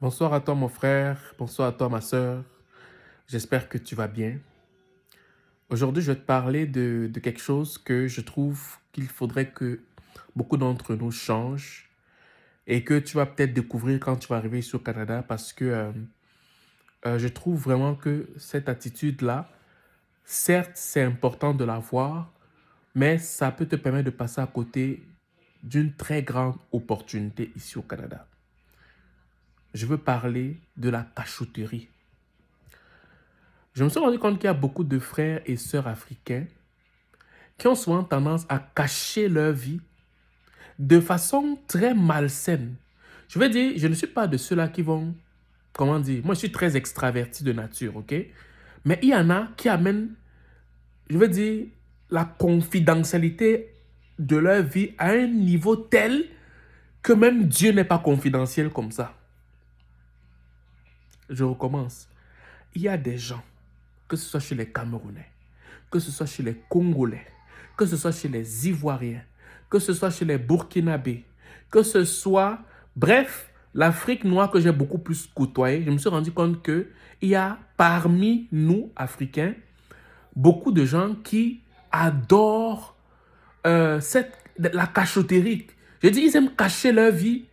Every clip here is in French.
Bonsoir à toi mon frère, bonsoir à toi ma sœur. J'espère que tu vas bien. Aujourd'hui, je vais te parler de quelque chose que je trouve qu'il faudrait que beaucoup d'entre nous changent et que tu vas peut-être découvrir quand tu vas arriver ici au Canada parce que je trouve vraiment que cette attitude-là, certes, c'est important de l'avoir, mais ça peut te permettre de passer à côté d'une très grande opportunité ici au Canada. Je veux parler de la cachotterie. Je me suis rendu compte qu'il y a beaucoup de frères et sœurs africains qui ont souvent tendance à cacher leur vie de façon très malsaine. Je veux dire, je ne suis pas de ceux-là qui vont, comment dire, moi je suis très extraverti de nature, ok? Mais il y en a qui amènent, je veux dire, la confidentialité de leur vie à un niveau tel que même Dieu n'est pas confidentiel comme ça. Je recommence. Il y a des gens, que ce soit chez les Camerounais, que ce soit chez les Congolais, que ce soit chez les Ivoiriens, que ce soit chez les Burkinabés, que ce soit, bref, l'Afrique noire que j'ai beaucoup plus côtoyée, je me suis rendu compte qu'il y a parmi nous, Africains, beaucoup de gens qui adorent la cachotterie. Je dis, ils aiment cacher leur vie.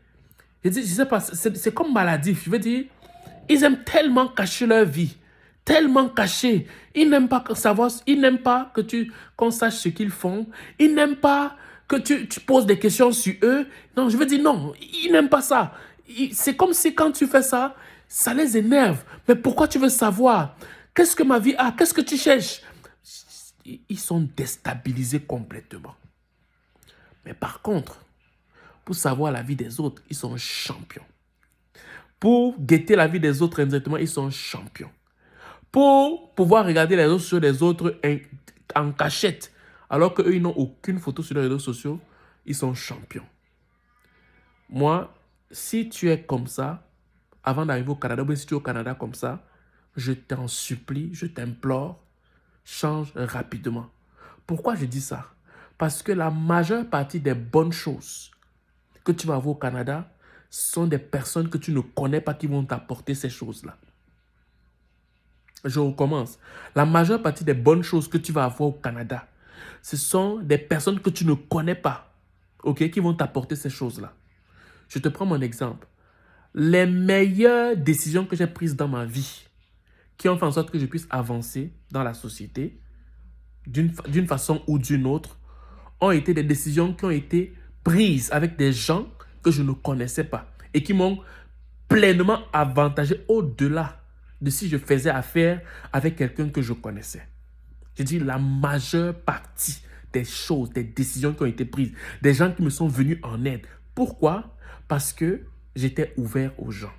Je dis, je sais pas, c'est comme maladif. Je veux dire, ils aiment tellement cacher leur vie, tellement cacher. Ils n'aiment pas savoir, ils n'aiment pas que qu'on sache ce qu'ils font. Ils n'aiment pas que tu poses des questions sur eux. Non, je veux dire non, ils n'aiment pas ça. C'est comme si quand tu fais ça, ça les énerve. Mais pourquoi tu veux savoir? Qu'est-ce que ma vie a? Qu'est-ce que tu cherches? Ils sont déstabilisés complètement. Mais par contre, pour savoir la vie des autres, ils sont champions. Pour guetter la vie des autres indirectement, ils sont champions. Pour pouvoir regarder les réseaux sociaux des autres en cachette, alors qu'eux, ils n'ont aucune photo sur les réseaux sociaux, ils sont champions. Moi, si tu es comme ça, avant d'arriver au Canada, ou si tu es au Canada comme ça, je t'en supplie, je t'implore, change rapidement. Pourquoi je dis ça? Parce que la majeure partie des bonnes choses que tu vas avoir au Canada sont des personnes que tu ne connais pas qui vont t'apporter ces choses-là. Je recommence. La majeure partie des bonnes choses que tu vas avoir au Canada, ce sont des personnes que tu ne connais pas, ok, qui vont t'apporter ces choses-là. Je te prends mon exemple. Les meilleures décisions que j'ai prises dans ma vie, qui ont fait en sorte que je puisse avancer dans la société, d'une façon ou d'une autre, ont été des décisions qui ont été prises avec des gens que je ne connaissais pas et qui m'ont pleinement avantagé au-delà de si je faisais affaire avec quelqu'un que je connaissais. Je dis la majeure partie des choses, des décisions qui ont été prises, des gens qui me sont venus en aide. Pourquoi? Parce que j'étais ouvert aux gens.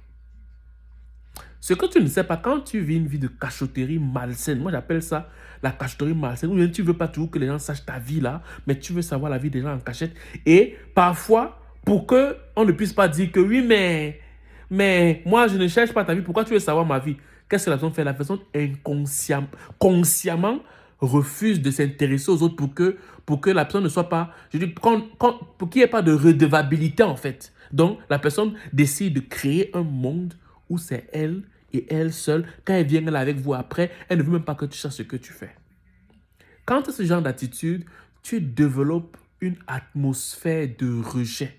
Ce que tu ne sais pas, quand tu vis une vie de cachotterie malsaine, moi j'appelle ça la cachotterie malsaine, ou bien tu ne veux pas toujours que les gens sachent ta vie là, mais tu veux savoir la vie des gens en cachette. Et parfois, pour qu'on ne puisse pas dire que oui, mais moi je ne cherche pas ta vie, pourquoi tu veux savoir ma vie? Qu'est-ce que la personne fait? La personne consciemment refuse de s'intéresser aux autres pour que la personne ne soit pas, je dis, pour qu'il n'y ait pas de redevabilité en fait. Donc la personne décide de créer un monde où c'est elle et elle seule. Quand elle vient là avec vous après, elle ne veut même pas que tu saches ce que tu fais. Quand tu as ce genre d'attitude, tu développes une atmosphère de rejet.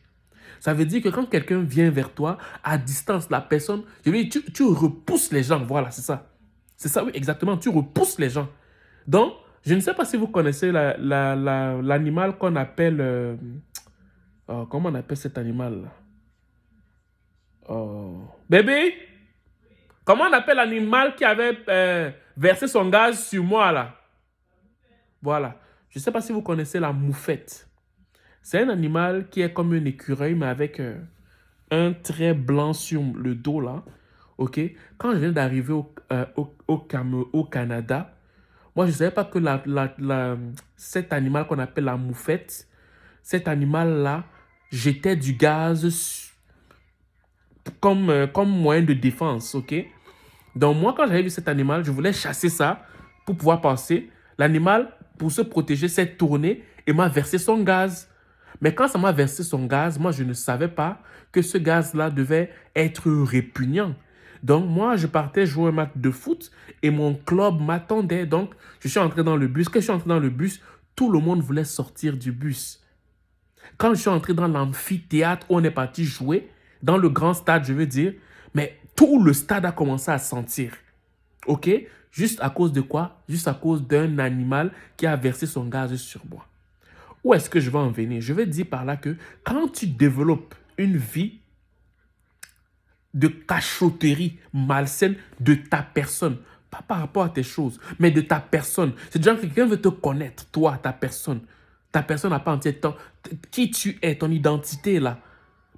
Ça veut dire que quand quelqu'un vient vers toi, à distance, la personne, je veux dire, tu repousses les gens. Voilà, c'est ça. C'est ça, oui, exactement. Tu repousses les gens. Donc, je ne sais pas si vous connaissez l'animal qu'on appelle... comment on appelle cet animal-là? Bébé, comment on appelle l'animal qui avait versé son gaz sur moi là? Voilà. Je ne sais pas si vous connaissez la moufette. C'est un animal qui est comme un écureuil, mais avec un trait blanc sur le dos là. Ok. Quand je viens d'arriver au Canada, moi je ne savais pas que cet animal qu'on appelle la moufette, cet animal là, jetait du gaz comme moyen de défense, ok? Donc moi, quand j'avais vu cet animal, je voulais chasser ça pour pouvoir passer. L'animal, pour se protéger, s'est tourné et m'a versé son gaz. Mais quand ça m'a versé son gaz, moi, je ne savais pas que ce gaz-là devait être répugnant. Donc, moi, je partais jouer un match de foot et mon club m'attendait. Donc, je suis entré dans le bus. Quand je suis entré dans le bus, tout le monde voulait sortir du bus. Quand je suis entré dans l'amphithéâtre où on est parti jouer, dans le grand stade, je veux dire, mais tout le stade a commencé à sentir. OK? Juste à cause de quoi? Juste à cause d'un animal qui a versé son gaz sur moi. Où est-ce que je vais en venir? Je vais dire par là que quand tu développes une vie de cachotterie malsaine de ta personne, pas par rapport à tes choses, mais de ta personne, c'est déjà que quelqu'un veut te connaître, toi, ta personne à part entière, qui tu es, ton identité là.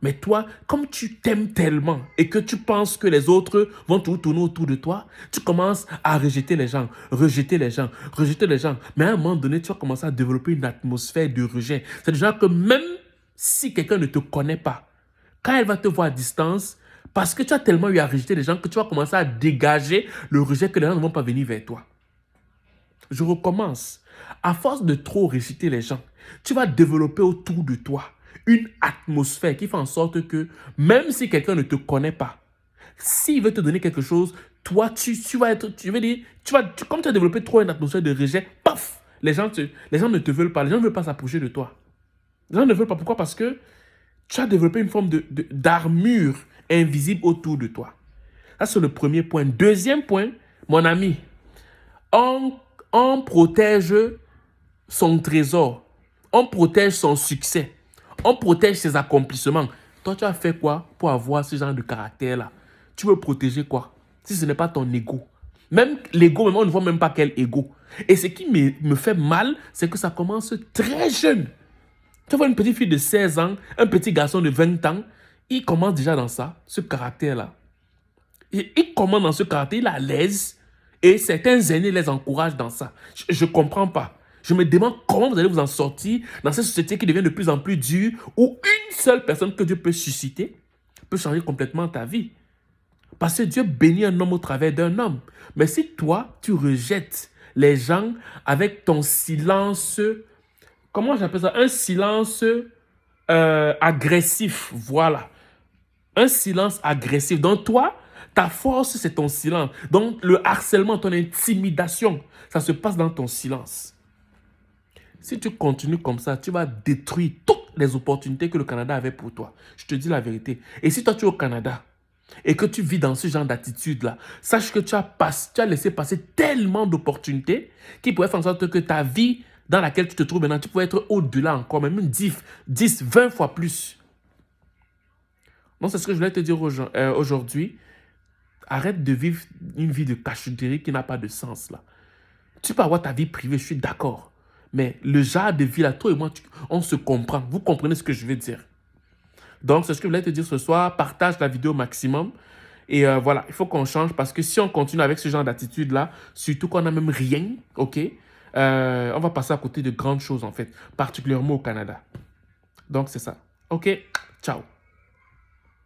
Mais toi, comme tu t'aimes tellement et que tu penses que les autres vont tout tourner autour de toi, tu commences à rejeter les gens, rejeter les gens, rejeter les gens. Mais à un moment donné, tu vas commencer à développer une atmosphère de rejet. C'est déjà que même si quelqu'un ne te connaît pas, quand elle va te voir à distance, parce que tu as tellement eu à rejeter les gens que tu vas commencer à dégager le rejet que les gens ne vont pas venir vers toi. Je recommence. À force de trop rejeter les gens, tu vas développer autour de toi une atmosphère qui fait en sorte que même si quelqu'un ne te connaît pas, s'il veut te donner quelque chose, toi, tu vas être, comme tu as développé trop une atmosphère de rejet, paf, les gens ne te veulent pas, les gens ne veulent pas s'approcher de toi. Les gens ne veulent pas. Pourquoi? Parce que tu as développé une forme d'armure invisible autour de toi. Ça, c'est le premier point. Deuxième point, mon ami, on protège son trésor, on protège son succès, on protège ses accomplissements. Toi, tu as fait quoi pour avoir ce genre de caractère-là? Tu veux protéger quoi? Si ce n'est pas ton ego. Même l'ego, on ne voit même pas quel ego. Et ce qui me fait mal, c'est que ça commence très jeune. Tu vois une petite fille de 16 ans, un petit garçon de 20 ans, il commence déjà dans ça, ce caractère-là. Il commence dans ce caractère, il est à l'aise, et certains aînés les encouragent dans ça. Je ne comprends pas. Je me demande comment vous allez vous en sortir dans cette société qui devient de plus en plus dure, où une seule personne que Dieu peut susciter peut changer complètement ta vie. Parce que Dieu bénit un homme au travers d'un homme. Mais si toi, tu rejettes les gens avec ton silence, comment j'appelle ça? Un silence agressif, voilà. Un silence agressif. Donc toi, ta force, c'est ton silence. Donc le harcèlement, ton intimidation, ça se passe dans ton silence. Si tu continues comme ça, tu vas détruire toutes les opportunités que le Canada avait pour toi. Je te dis la vérité. Et si toi, tu es au Canada et que tu vis dans ce genre d'attitude-là, sache que tu as laissé passer tellement d'opportunités qui pourraient faire en sorte que ta vie dans laquelle tu te trouves maintenant, tu pourrais être au-delà encore, même 10, 20 fois plus. Donc, c'est ce que je voulais te dire aujourd'hui. Arrête de vivre une vie de cachotterie qui n'a pas de sens, là. Tu peux avoir ta vie privée, je suis d'accord. Mais le genre de vie, là, toi et moi, on se comprend. Vous comprenez ce que je veux dire. Donc, c'est ce que je voulais te dire ce soir. Partage la vidéo au maximum. Et voilà, il faut qu'on change parce que si on continue avec ce genre d'attitude-là, surtout qu'on n'a même rien, ok, on va passer à côté de grandes choses, en fait, particulièrement au Canada. Donc, c'est ça. Ok, ciao.